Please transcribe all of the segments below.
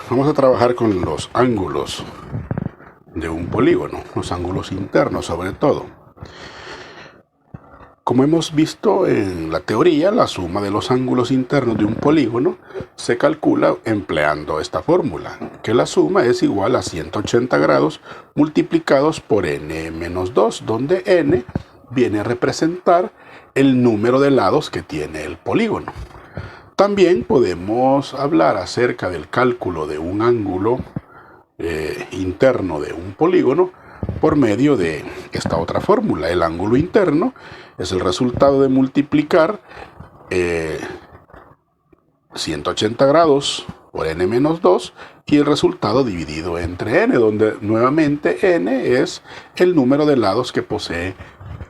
Vamos a trabajar con los ángulos de un polígono, los ángulos internos sobre todo. Como hemos visto en la teoría, la suma de los ángulos internos de un polígono se calcula empleando esta fórmula, que la suma es igual a 180 grados multiplicados por n menos 2, donde n viene a representar el número de lados que tiene el polígono. También podemos hablar acerca del cálculo de un ángulo interno de un polígono por medio de esta otra fórmula. El ángulo interno es el resultado de multiplicar 180 grados por n menos 2 y el resultado dividido entre n, donde nuevamente n es el número de lados que posee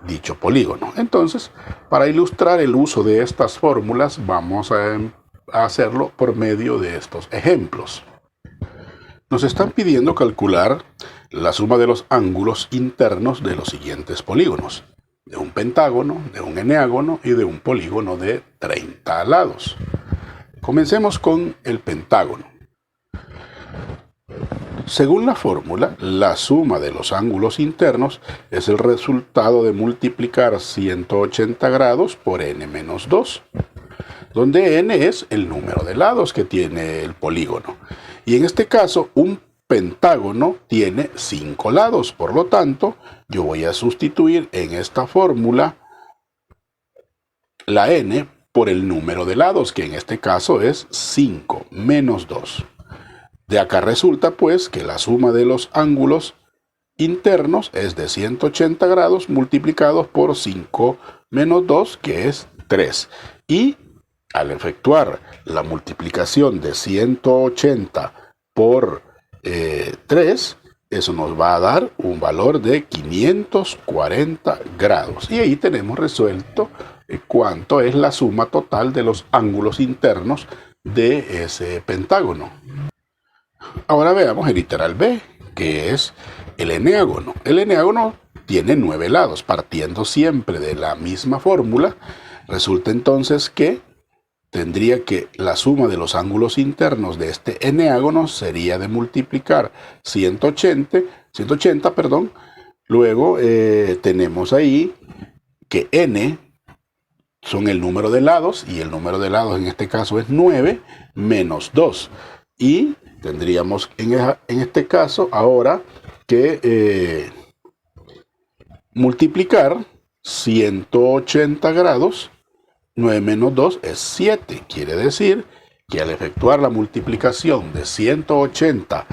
dicho polígono. Entonces, para ilustrar el uso de estas fórmulas, vamos a hacerlo por medio de estos ejemplos. Nos están pidiendo calcular la suma de los ángulos internos de los siguientes polígonos: de un pentágono, de un eneágono y de un polígono de 30 lados. Comencemos con el pentágono. Según la fórmula, la suma de los ángulos internos es el resultado de multiplicar 180 grados por n menos 2, donde n es el número de lados que tiene el polígono. Y en este caso, un pentágono tiene 5 lados, por lo tanto, yo voy a sustituir en esta fórmula la n por el número de lados, que en este caso es 5 menos 2. De acá resulta pues que la suma de los ángulos internos es de 180 grados multiplicados por 5 menos 2, que es 3. Y al efectuar la multiplicación de 180 por 3, eso nos va a dar un valor de 540 grados. Y ahí tenemos resuelto cuánto es la suma total de los ángulos internos de ese pentágono. Ahora veamos el literal B, que es el eneágono. El eneágono tiene 9 lados, partiendo siempre de la misma fórmula. Resulta entonces que tendría que la suma de los ángulos internos de este eneágono sería de multiplicar 180, luego tenemos ahí que n son el número de lados, y el número de lados en este caso es 9 menos 2. Y tendríamos en este caso ahora que multiplicar 180 grados, 9 menos 2 es 7. Quiere decir que al efectuar la multiplicación de 180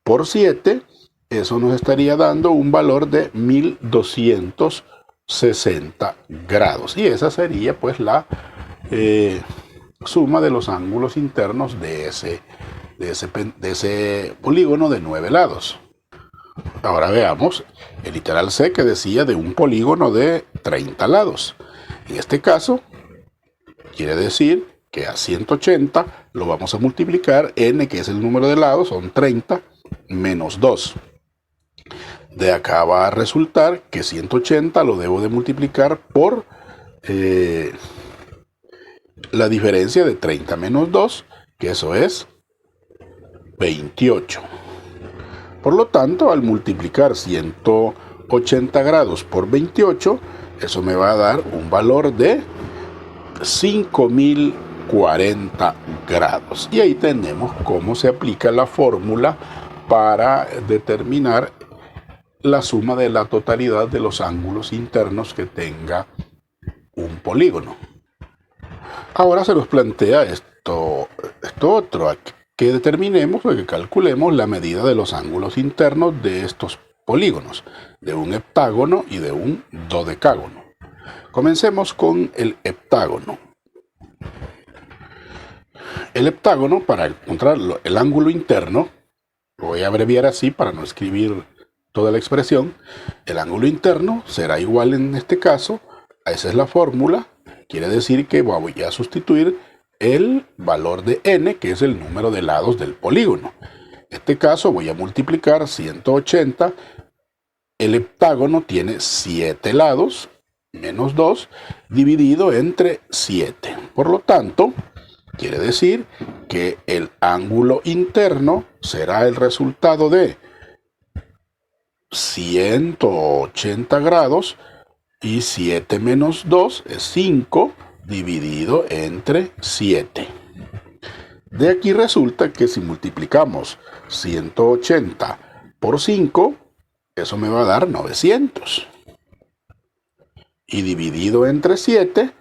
por 7, eso nos estaría dando un valor de 1260 grados. Y esa sería pues la suma de los ángulos internos de ese polígono de 9 lados. Ahora veamos el literal C, que decía de un polígono de 30 lados. En este caso, quiere decir que a 180 lo vamos a multiplicar, n, que es el número de lados, son 30, menos 2. De acá va a resultar que 180 lo debo de multiplicar por la diferencia de 30 menos 2, que eso es 28. Por lo tanto, al multiplicar 180 grados por 28, eso me va a dar un valor de 5040 grados. Y ahí tenemos cómo se aplica la fórmula para determinar la suma de la totalidad de los ángulos internos que tenga un polígono. Ahora se nos plantea esto otro, que determinemos o que calculemos la medida de los ángulos internos de estos polígonos, de un heptágono y de un dodecágono. Comencemos con el heptágono. El heptágono, para encontrar el ángulo interno, lo voy a abreviar así para no escribir toda la expresión. El ángulo interno será igual en este caso, esa es la fórmula, quiere decir que voy a sustituir el valor de n, que es el número de lados del polígono. En este caso voy a multiplicar 180, el heptágono tiene 7 lados, menos 2, dividido entre 7. Por lo tanto, Quiere decir que el ángulo interno será el resultado de 180 grados y 7 menos 2 es 5 dividido entre 7. De aquí resulta que si multiplicamos 180 por 5, eso me va a dar 900. Y dividido entre 7,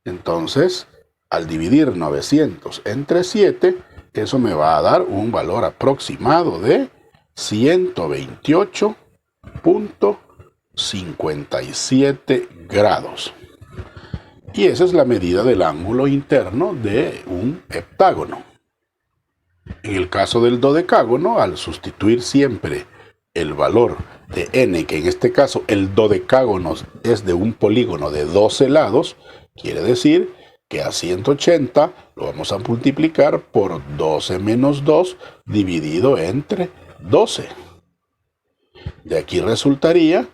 entonces, al dividir 900 entre 7, eso me va a dar un valor aproximado de 128.57 grados. Y esa es la medida del ángulo interno de un heptágono. En el caso del dodecágono, al sustituir siempre el valor de n, que en este caso el dodecágono es de un polígono de 12 lados, quiere decir que a 180 lo vamos a multiplicar por 12 menos 2 dividido entre 12. De aquí resultaría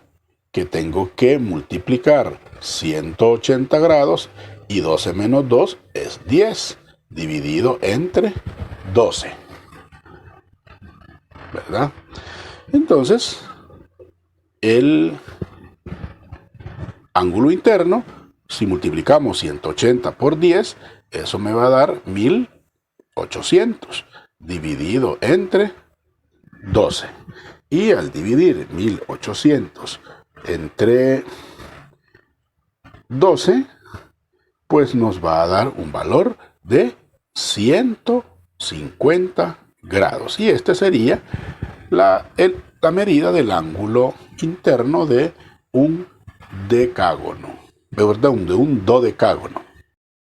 que tengo que multiplicar 180 grados y 12 menos 2 es 10 dividido entre 12. ¿Verdad? Entonces, el ángulo interno, si multiplicamos 180 por 10, eso me va a dar 1800 dividido entre 12. Y al dividir 1800 entre 12, pues nos va a dar un valor de 150 grados. Y esta sería la medida del ángulo interno de un decágono, de un dodecágono.